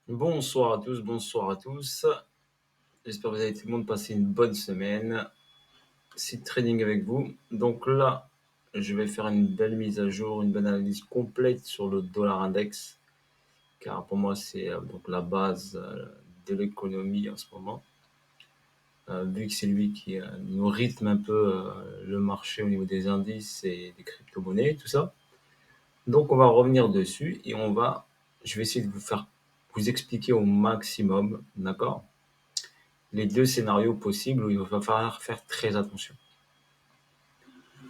Bonsoir à tous, bonsoir à tous. J'espère que vous avez tout le monde passé une bonne semaine. C'est trading avec vous. Donc là, je vais faire une belle mise à jour, une bonne analyse complète sur le dollar index, car pour moi c'est donc la base de l'économie en ce moment, vu que c'est lui qui nous rythme un peu le marché au niveau des indices et des crypto-monnaies, tout ça. Donc on va revenir dessus et je vais essayer de vous expliquer au maximum, d'accord, les deux scénarios possibles où il va falloir faire très attention.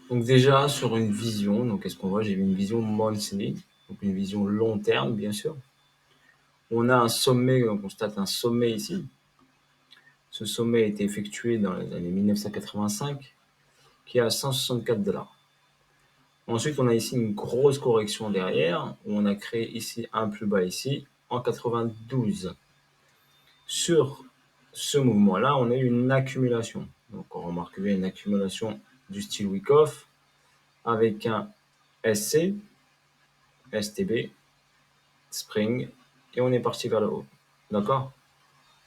Donc déjà sur une vision, donc qu'est-ce qu'on voit? J'ai une vision monthly, donc une vision long terme bien sûr. On a un sommet, on constate un sommet ici. Ce sommet a été effectué dans les années 1985, qui est à 164 $. Ensuite, on a ici une grosse correction derrière, où on a créé ici un plus bas ici en 92. Sur ce mouvement-là, on a eu une accumulation. Donc on remarque bien une accumulation du style Wyckoff avec un SC, STB, Spring, et on est parti vers le haut. D'accord?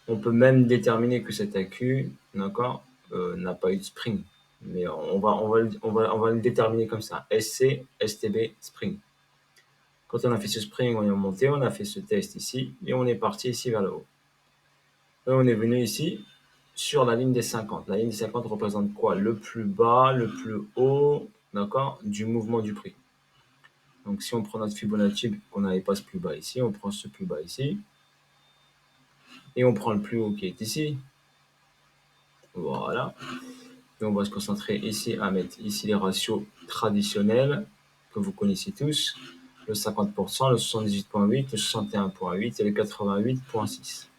On peut même déterminer que cet accu, d'accord, n'a pas eu de Spring. Mais on va le déterminer comme ça. SC, STB, Spring. Quand on a fait ce Spring, on est monté, on a fait ce test ici, et on est parti ici vers le haut. Et on est venu ici sur la ligne des 50. La ligne des 50 représente quoi? Le plus bas, le plus haut, d'accord, du mouvement du prix. Donc si on prend notre Fibonacci, qu'on n'avait pas ce plus bas ici, on prend ce plus bas ici, et on prend le plus haut qui est ici. Voilà. Et on va se concentrer ici à mettre ici les ratios traditionnels que vous connaissez tous, le 50%, le 78,8, le 61,8 et le 88,6.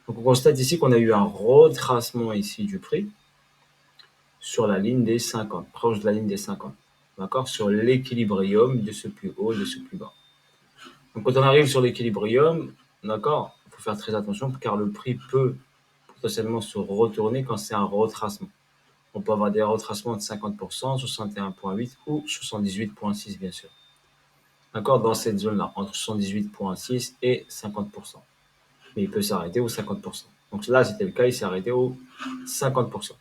Donc on constate ici qu'on a eu un retracement ici du prix sur la ligne des 50, proche de la ligne des 50, d'accord, sur l'équilibrium de ce plus haut, de ce plus bas. Donc quand on arrive sur l'équilibrium, d'accord, il faut faire très attention car le prix peut potentiellement se retourner quand c'est un retracement. On peut avoir des retracements de 50%, 61,8 ou 78,6 bien sûr. D'accord, dans cette zone-là, entre 78,6 et 50%. Mais il peut s'arrêter au 50%. Donc là, c'était le cas, il s'est arrêté au 50%.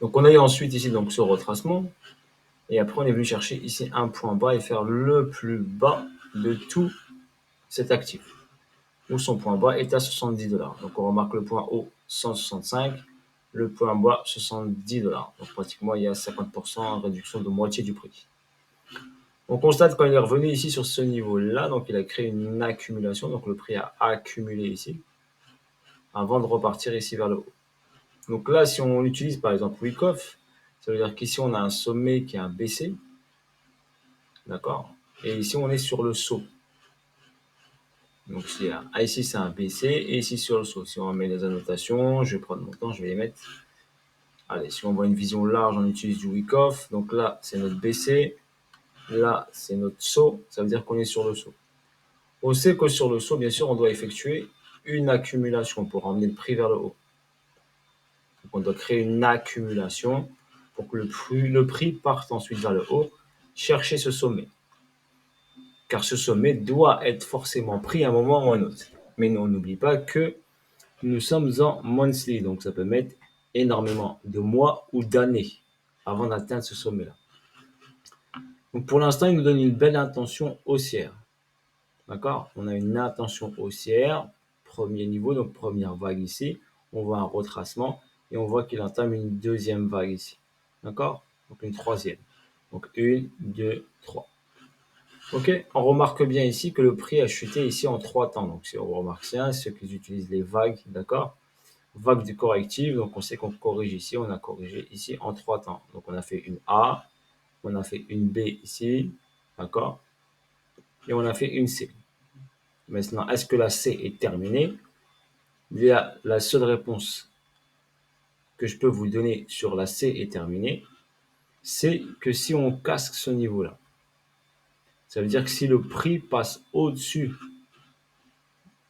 Donc on a eu ensuite ici donc ce retracement. Et après, on est venu chercher ici un point bas et faire le plus bas de tout cet actif, où son point bas est à 70 $. Donc on remarque le point haut 165, le point bas 70 $. Donc pratiquement, il y a 50% en réduction de moitié du prix. On constate quand il est revenu ici sur ce niveau-là, donc il a créé une accumulation, donc le prix a accumulé ici, avant de repartir ici vers le haut. Donc là, si on utilise par exemple Wyckoff, ça veut dire qu'ici on a un sommet qui a baissé, d'accord, et ici on est sur le saut. Donc ici c'est un BC et ici sur le saut. Si on met les annotations, je vais prendre mon temps, je vais les mettre. Allez, si on voit une vision large, on utilise du Wyckoff. Donc là, c'est notre BC. Là, c'est notre saut. Ça veut dire qu'on est sur le saut. On sait que sur le saut, bien sûr, on doit effectuer une accumulation pour emmener le prix vers le haut. Donc on doit créer une accumulation pour que le prix parte ensuite vers le haut, chercher ce sommet. Car ce sommet doit être forcément pris à un moment ou à un autre. Mais on n'oublie pas que nous sommes en monthly, donc ça peut mettre énormément de mois ou d'années avant d'atteindre ce sommet-là. Donc pour l'instant, il nous donne une belle intention haussière. D'accord? On a une intention haussière, premier niveau, donc première vague ici. On voit un retracement et on voit qu'il entame une deuxième vague ici. D'accord? Donc une troisième. Donc une, deux, trois. Ok, on remarque bien ici que le prix a chuté ici en 3 temps. Donc si on remarque bien, ceux qui utilisent les vagues, d'accord, vague du correctif, donc on sait qu'on corrige ici, on a corrigé ici en 3 temps. Donc on a fait une A, on a fait une B ici, d'accord, et on a fait une C. Maintenant, est-ce que la C est terminée? La seule réponse que je peux vous donner sur la C est terminée, c'est que si on casse ce niveau-là, ça veut dire que si le prix passe au-dessus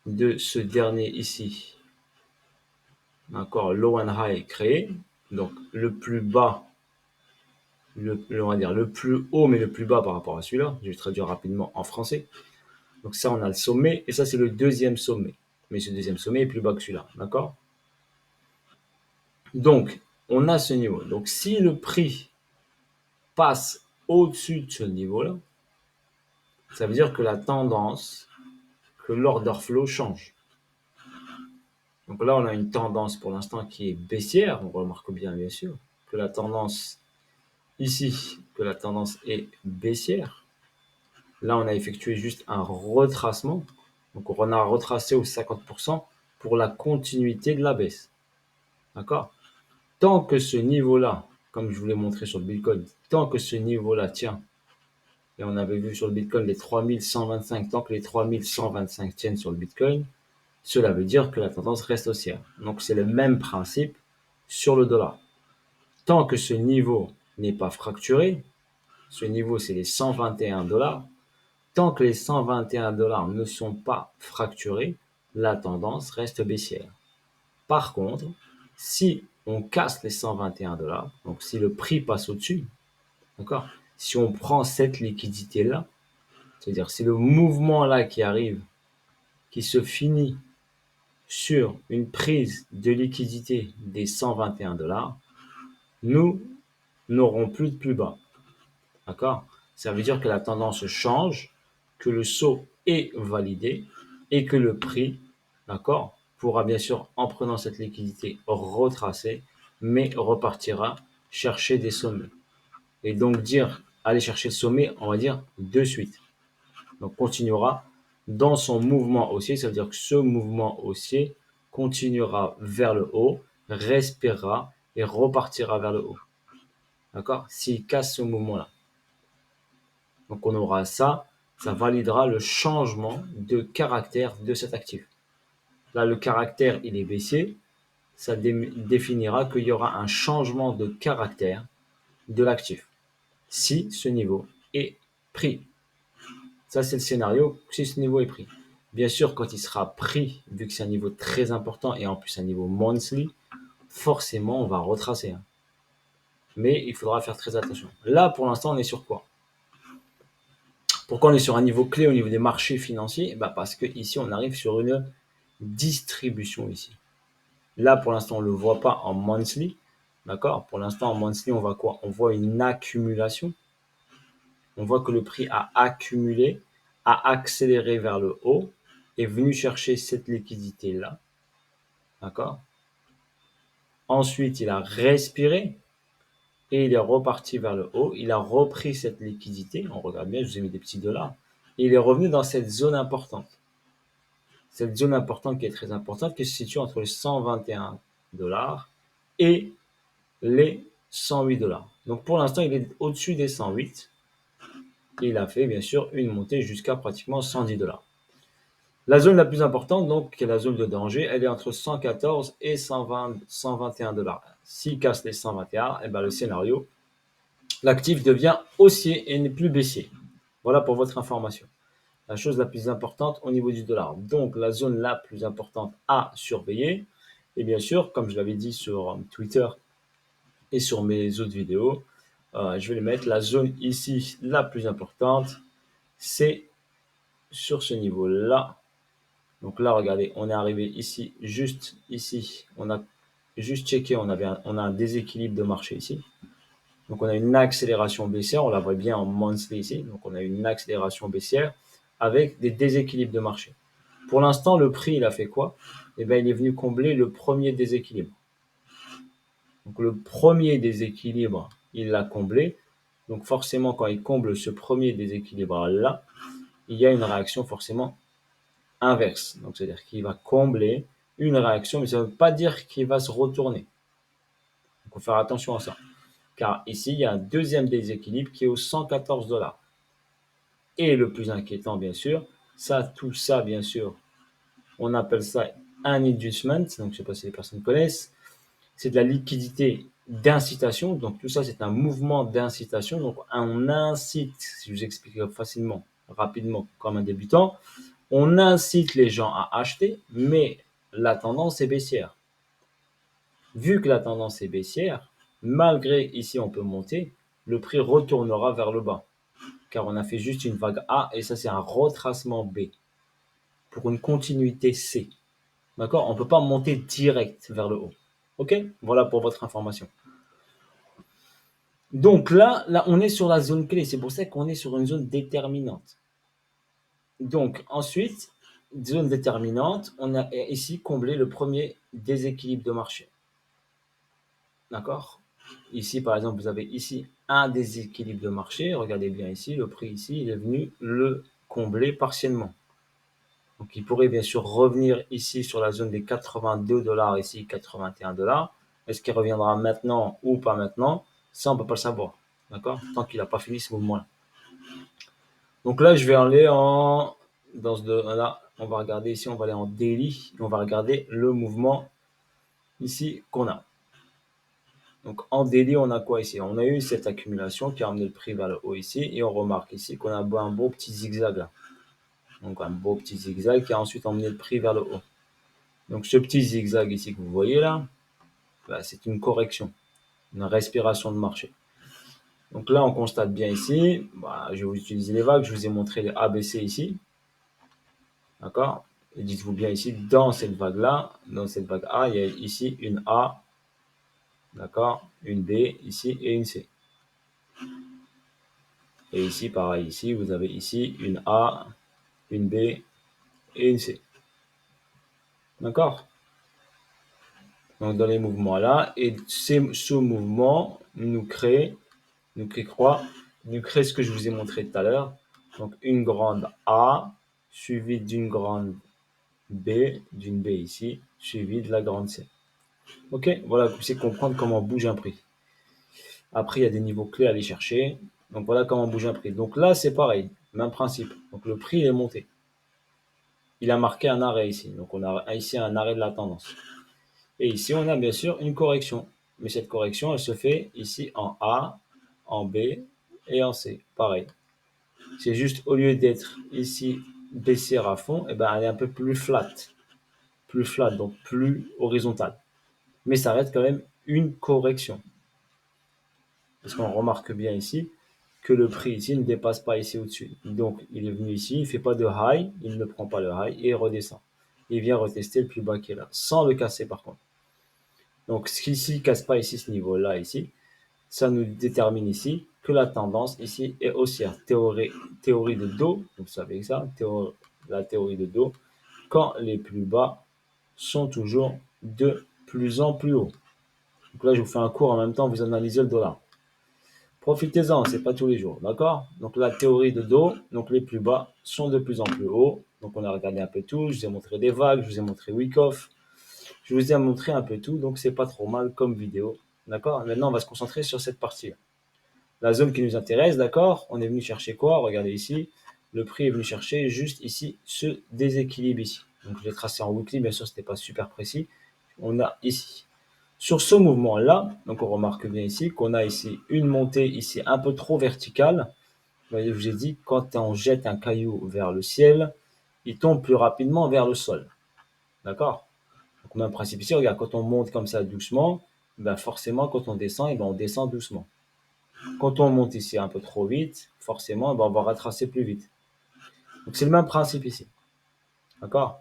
de ce dernier ici, d'accord, low and high créé, donc le plus bas, on va dire le plus haut mais le plus bas par rapport à celui-là, je vais traduire rapidement en français. Donc ça, on a le sommet, et ça, c'est le deuxième sommet. Mais ce deuxième sommet est plus bas que celui-là, d'accord? Donc, on a ce niveau. Donc, si le prix passe au-dessus de ce niveau-là, ça veut dire que la tendance, que l'order flow change. Donc là, on a une tendance pour l'instant qui est baissière. On remarque bien sûr, que la tendance ici, que la tendance est baissière. Là, on a effectué juste un retracement. Donc, on a retracé au 50% pour la continuité de la baisse. D'accord? Tant que ce niveau-là, comme je vous l'ai montré sur le Bitcoin, tant que ce niveau-là tient, et on avait vu sur le Bitcoin les 3125, tant que les 3125 tiennent sur le Bitcoin, cela veut dire que la tendance reste haussière. Donc, c'est le même principe sur le dollar. Tant que ce niveau n'est pas fracturé, ce niveau, c'est les 121 dollars. Tant que les 121 dollars ne sont pas fracturés, la tendance reste baissière. Par contre, si on casse les 121 dollars, donc si le prix passe au-dessus, d'accord, si on prend cette liquidité-là, c'est-à-dire si le mouvement-là qui arrive, qui se finit sur une prise de liquidité des 121 dollars, nous n'aurons plus de plus bas. D'accord? Ça veut dire que la tendance change, que le saut est validé et que le prix, d'accord, pourra bien sûr, en prenant cette liquidité, retracer, mais repartira chercher des sommets. Et donc dire, aller chercher le sommet, on va dire de suite. Donc continuera dans son mouvement haussier, ça veut dire que ce mouvement haussier continuera vers le haut, respirera et repartira vers le haut. D'accord? S'il casse ce mouvement-là. Donc on aura ça, ça validera le changement de caractère de cet actif. Là, le caractère, il est baissier, ça définira qu'il y aura un changement de caractère de l'actif. Si ce niveau est pris. Ça, c'est le scénario si ce niveau est pris. Bien sûr, quand il sera pris, vu que c'est un niveau très important et en plus un niveau monthly, forcément, on va retracer. Mais il faudra faire très attention. Là, pour l'instant, on est sur quoi? Pourquoi on est sur un niveau clé au niveau des marchés financiers? Parce que ici, on arrive sur une distribution ici. Là, pour l'instant, on ne le voit pas en monthly. D'accord? Pour l'instant, en monthly, on voit quoi? On voit une accumulation. On voit que le prix a accumulé, a accéléré vers le haut, est venu chercher cette liquidité-là. D'accord? Ensuite, il a respiré et il est reparti vers le haut. Il a repris cette liquidité. On regarde bien, je vous ai mis des petits dollars. Et il est revenu dans cette zone importante. Cette zone importante qui est très importante, qui se situe entre les 121 dollars et les 108 dollars. Donc pour l'instant, il est au-dessus des 108. Et il a fait bien sûr une montée jusqu'à pratiquement 110 dollars. La zone la plus importante, donc, qui est la zone de danger, elle est entre 114 et 121 dollars. S'il casse les 121, le scénario, l'actif devient haussier et n'est plus baissier. Voilà pour votre information. La chose la plus importante au niveau du dollar. Donc, la zone la plus importante à surveiller. Et bien sûr, comme je l'avais dit sur Twitter et sur mes autres vidéos, je vais les mettre. La zone ici la plus importante, c'est sur ce niveau-là. Donc là, regardez, on est arrivé ici, juste ici. On a juste checké, on a un déséquilibre de marché ici. Donc on a une accélération baissière, on la voit bien en monthly ici. Donc on a une accélération baissière avec des déséquilibres de marché. Pour l'instant, le prix, il a fait quoi? Il est venu combler le premier déséquilibre. Donc le premier déséquilibre, il l'a comblé. Donc forcément, quand il comble ce premier déséquilibre-là, il y a une réaction forcément inverse. Donc c'est-à-dire qu'il va combler une réaction, mais ça ne veut pas dire qu'il va se retourner. Donc il faut faire attention à ça. Car ici, il y a un deuxième déséquilibre qui est aux 114 dollars. Et le plus inquiétant, bien sûr, tout ça, bien sûr, on appelle ça un inducement. Donc, je ne sais pas si les personnes connaissent. C'est de la liquidité d'incitation. Donc, tout ça, c'est un mouvement d'incitation. Donc, on incite, si je vous explique facilement, rapidement, comme un débutant, on incite les gens à acheter, mais la tendance est baissière. Vu que la tendance est baissière, malgré ici on peut monter, le prix retournera vers le bas. Car on a fait juste une vague A et ça c'est un retracement B. pour une continuité C. D'accord? On ne peut pas monter direct vers le haut. OK? Voilà pour votre information. Donc là, on est sur la zone clé. C'est pour ça qu'on est sur une zone déterminante. Donc ensuite, zone déterminante, on a ici comblé le premier déséquilibre de marché. D'accord? Ici, par exemple, vous avez ici un déséquilibre de marché. Regardez bien ici, le prix ici, il est venu le combler partiellement. Donc il pourrait bien sûr revenir ici sur la zone des 82 $, ici 81 $. Est-ce qu'il reviendra maintenant ou pas maintenant? Ça, on ne peut pas le savoir. D'accord? Tant qu'il n'a pas fini ce mouvement-là. Donc là, je vais aller là, on va regarder ici, on va aller en daily. On va regarder le mouvement ici qu'on a. Donc en daily, on a quoi ici? On a eu cette accumulation qui a amené le prix vers le haut ici. Et on remarque ici qu'on a un beau petit zigzag là. Donc un beau petit zigzag qui a ensuite emmené le prix vers le haut. Donc ce petit zigzag ici que vous voyez là, c'est une correction, une respiration de marché. Donc là, on constate bien ici, je vais vous utiliser les vagues, je vous ai montré les ABC ici. D'accord? Et dites-vous bien ici, dans cette vague-là, dans cette vague A, il y a ici une A, d'accord? Une B ici et une C. Et ici, pareil, ici, vous avez ici une A, une B et une C. D'accord? Donc dans les mouvements là, et ce mouvement nous crée quoi? Nous crée ce que je vous ai montré tout à l'heure. Donc une grande A suivie d'une grande B, d'une B ici, suivie de la grande C. Ok, voilà, vous savez comprendre comment bouge un prix. Après, il y a des niveaux clés à aller chercher. Donc voilà comment bouge un prix. Donc là, c'est pareil, même principe. Donc le prix est monté. Il a marqué un arrêt ici. Donc on a ici un arrêt de la tendance. Et ici, on a bien sûr une correction. Mais cette correction, elle se fait ici en A, en B et en C. Pareil. C'est juste au lieu d'être ici baissière à fond, elle est un peu plus flat. Plus flat, donc plus horizontale. Mais ça reste quand même une correction. Parce qu'on remarque bien ici que le prix ici ne dépasse pas ici au-dessus. Donc il est venu ici, il ne fait pas de high, il ne prend pas le high et il redescend. Il vient retester le plus bas qui est là, sans le casser par contre. Donc ce qui ici ne casse pas ici ce niveau-là ici, ça nous détermine ici que la tendance ici est haussière. Théorie de dos, vous savez ça, la théorie de dos, quand les plus bas sont toujours de plus en plus hauts. Donc là, je vous fais un cours en même temps, vous analysez le dollar. Profitez-en, c'est pas tous les jours, d'accord? Donc la théorie de dos, donc les plus bas sont de plus en plus hauts. Donc on a regardé un peu tout, je vous ai montré des vagues, je vous ai montré Wyckoff, je vous ai montré un peu tout, donc c'est pas trop mal comme vidéo, d'accord? Maintenant on va se concentrer sur cette partie-là. La zone qui nous intéresse, d'accord? On est venu chercher quoi? Regardez ici, le prix est venu chercher juste ici ce déséquilibre ici. Donc je l'ai tracé en weekly, bien sûr c'était pas super précis. On a ici. Sur ce mouvement-là, donc on remarque bien ici qu'on a ici une montée ici un peu trop verticale. Je vous ai dit, quand on jette un caillou vers le ciel, il tombe plus rapidement vers le sol. D'accord? Donc même principe ici, regarde, quand on monte comme ça doucement, forcément quand on descend, on descend doucement. Quand on monte ici un peu trop vite, forcément, on va retracer plus vite. Donc c'est le même principe ici. D'accord?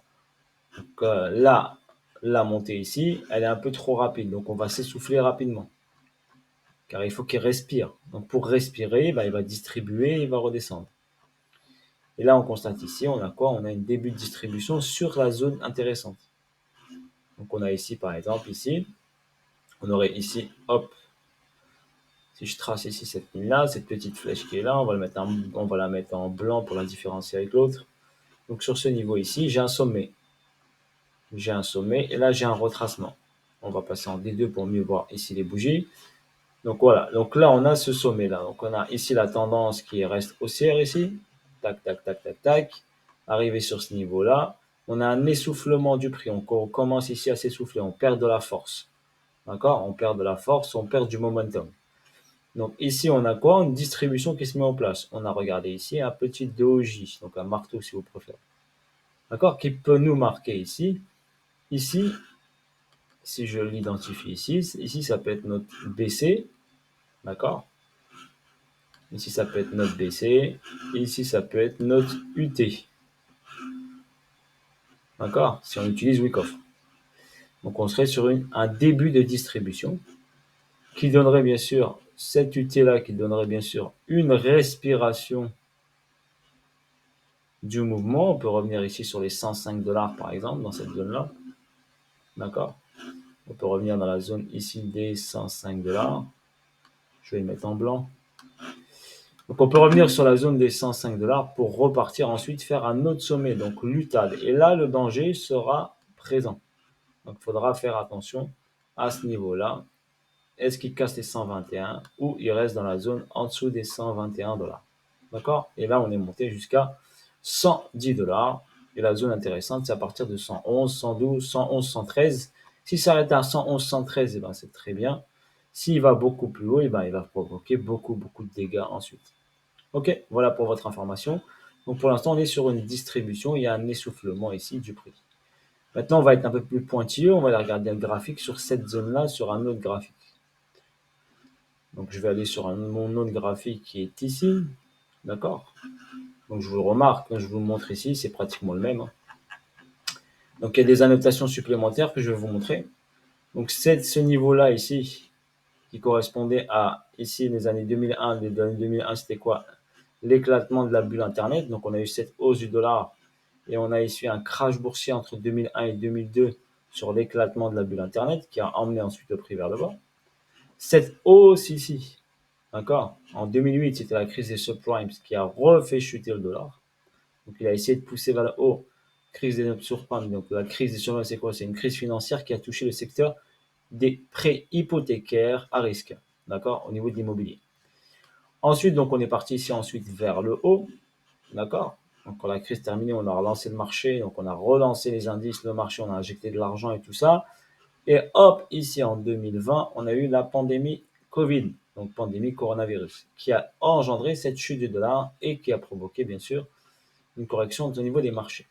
Donc là, la montée ici, elle est un peu trop rapide, donc on va s'essouffler rapidement. Car il faut qu'il respire. Donc pour respirer, il va distribuer, il va redescendre. Et là, on constate ici, on a quoi? On a une début de distribution sur la zone intéressante. Donc on a ici, par exemple, ici, on aurait ici, hop, si je trace ici cette ligne-là, cette petite flèche qui est là, on va la mettre en blanc pour la différencier avec l'autre. Donc sur ce niveau ici, j'ai un sommet. J'ai un sommet et là, j'ai un retracement. On va passer en D2 pour mieux voir ici les bougies. Donc voilà, donc là on a ce sommet là. Donc on a ici la tendance qui reste haussière ici. Tac, tac, tac, tac, tac. Arrivé sur ce niveau là, on a un essoufflement du prix. On commence ici à s'essouffler, on perd de la force. D'accord? On perd de la force, on perd du momentum. Donc ici on a quoi? Une distribution qui se met en place. On a regardé ici un petit doji, donc un marteau si vous préférez. D'accord? Qui peut nous marquer ici. Ici, si je l'identifie ici ça peut être notre BC. D'accord? Ici, ça peut être notre BC. Et ici, ça peut être notre UT. D'accord? Si on utilise Wyckoff. Donc, on serait sur un début de distribution qui donnerait bien sûr, cette UT-là, qui donnerait bien sûr une respiration du mouvement. On peut revenir ici sur les 105 $ par exemple, dans cette zone-là. D'accord? On peut revenir dans la zone ici des 105 $. Je vais le mettre en blanc. Donc on peut revenir sur la zone des 105 $ pour repartir ensuite faire un autre sommet, donc l'UTAD. Et là, le danger sera présent. Donc il faudra faire attention à ce niveau-là. Est-ce qu'il casse les 121 ou il reste dans la zone en dessous des 121 $? D'accord? Et là, on est monté jusqu'à 110 $. Et la zone intéressante, c'est à partir de 111, 112, 111, 113. Si ça s'arrête à 111, 113, eh ben, c'est très bien. S'il va beaucoup plus haut, eh ben, il va provoquer beaucoup de dégâts ensuite. Ok, voilà pour votre information. Donc pour l'instant, on est sur une distribution. Il y a un essoufflement ici du prix. Maintenant, on va être un peu plus pointilleux. On va aller regarder le graphique sur cette zone-là, sur un autre graphique. Donc je vais aller sur mon autre graphique qui est ici. D'accord? Donc je vous le remarque, quand je vous le montre ici, c'est pratiquement le même. Donc il y a des annotations supplémentaires que je vais vous montrer. Donc c'est ce niveau-là ici, qui correspondait à, ici, les années 2001. Les années 2001, c'était quoi? L'éclatement de la bulle Internet. Donc on a eu cette hausse du dollar et on a ici un crash boursier entre 2001 et 2002 sur l'éclatement de la bulle Internet qui a emmené ensuite le prix vers le bas. Cette hausse ici, d'accord, en 2008, c'était la crise des subprimes qui a refait chuter le dollar. Donc il a essayé de pousser vers le haut. Crise des subprimes, donc la crise des subprimes, c'est quoi? C'est une crise financière qui a touché le secteur des prêts hypothécaires à risque, d'accord, au niveau de l'immobilier. Ensuite, donc on est parti ici ensuite vers le haut, d'accord. Donc quand la crise terminée, on a relancé le marché, donc on a relancé les indices, le marché, on a injecté de l'argent et tout ça. Et hop, ici en 2020, on a eu la pandémie Covid, donc pandémie coronavirus, qui a engendré cette chute du dollar et qui a provoqué bien sûr une correction au niveau des marchés.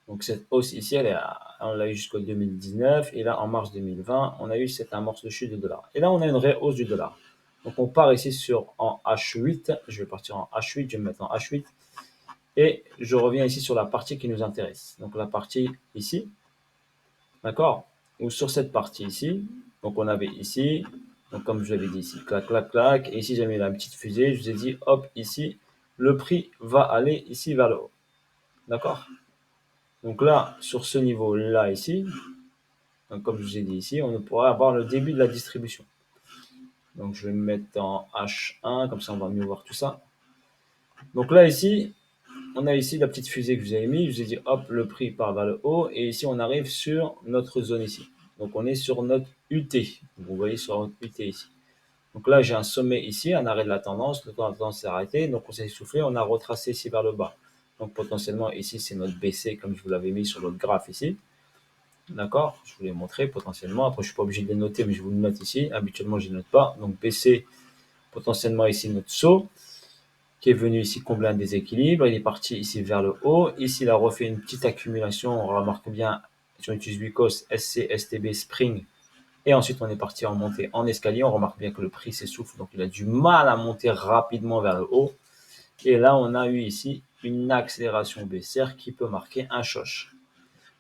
Donc cette hausse ici, on l'a eu jusqu'au 2019, et là en mars 2020, on a eu cette amorce de chute du dollar. Et là, on a une vraie hausse du dollar. Donc on part ici en H8, je vais partir en H8, je vais me mettre en H8, et je reviens ici sur la partie qui nous intéresse. Donc la partie ici, d'accord? Ou sur cette partie ici, donc on avait ici, donc comme je l'avais dit ici, clac, clac, clac, et ici j'ai mis la petite fusée, je vous ai dit, hop, ici, le prix va aller ici vers le haut. D'accord? Donc là, sur ce niveau-là ici, donc comme je vous ai dit ici, on pourra avoir le début de la distribution. Donc je vais me mettre en H1, comme ça on va mieux voir tout ça. Donc là ici, on a ici la petite fusée que je vous avais mis, je vous ai dit hop, le prix part vers le haut, et ici on arrive sur notre zone ici. Donc on est sur notre UT, vous voyez sur notre UT ici. Donc là j'ai un sommet ici, un arrêt de la tendance, le temps de la tendance s'est arrêté, donc on s'est essoufflé, on a retracé ici vers le bas. Donc potentiellement ici c'est notre BC comme je vous l'avais mis sur notre graphe ici. D'accord, je vous l'ai montré potentiellement. Après, je ne suis pas obligé de les noter, mais je vous le note ici. Habituellement, je ne les note pas. Donc, BC, potentiellement ici, notre saut, qui est venu ici combler un déséquilibre. Il est parti ici vers le haut. Ici, il a refait une petite accumulation. On remarque bien, si on utilise Wicos, SC, STB, Spring. Et ensuite, on est parti en montée en escalier. On remarque bien que le prix s'essouffle. Donc, il a du mal à monter rapidement vers le haut. Et là, on a eu ici une accélération baissière qui peut marquer un choc.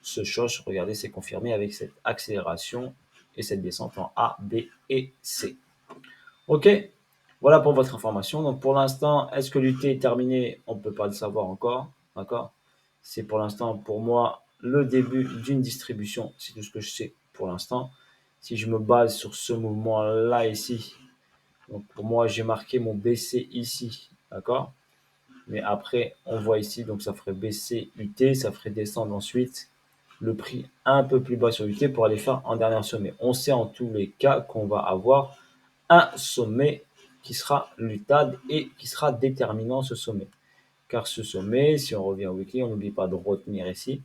Ce choc, regardez, c'est confirmé avec cette accélération et cette descente en A, B et C. Ok, voilà pour votre information. Donc pour l'instant, est-ce que l'UT est terminé? On ne peut pas le savoir encore. D'accord? C'est pour l'instant, pour moi, le début d'une distribution. C'est tout ce que je sais pour l'instant. Si je me base sur ce mouvement-là ici, donc pour moi, j'ai marqué mon BC ici. D'accord? Mais après, on voit ici, donc ça ferait baisser UT, ça ferait descendre ensuite le prix un peu plus bas sur UT pour aller faire un dernier sommet. On sait en tous les cas qu'on va avoir un sommet qui sera l'UTAD et qui sera déterminant ce sommet. Car ce sommet, si on revient au weekly, on n'oublie pas de retenir ici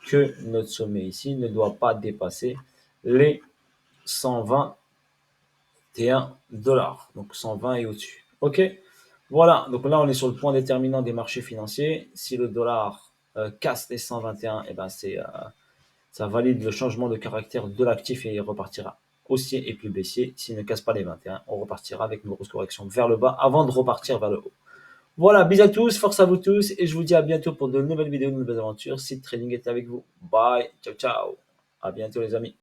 que notre sommet ici ne doit pas dépasser les 121 $. Donc 120 et au-dessus. OK? Voilà, donc là on est sur le point déterminant des marchés financiers. Si le dollar casse les 121, et ben ça valide le changement de caractère de l'actif et il repartira haussier et plus baissier. S'il ne casse pas les 21, on repartira avec une grosse correction vers le bas avant de repartir vers le haut. Voilà, bisous à tous, force à vous tous, et je vous dis à bientôt pour de nouvelles vidéos, de nouvelles aventures. Seed Trading est avec vous. Bye, ciao, ciao. À bientôt les amis.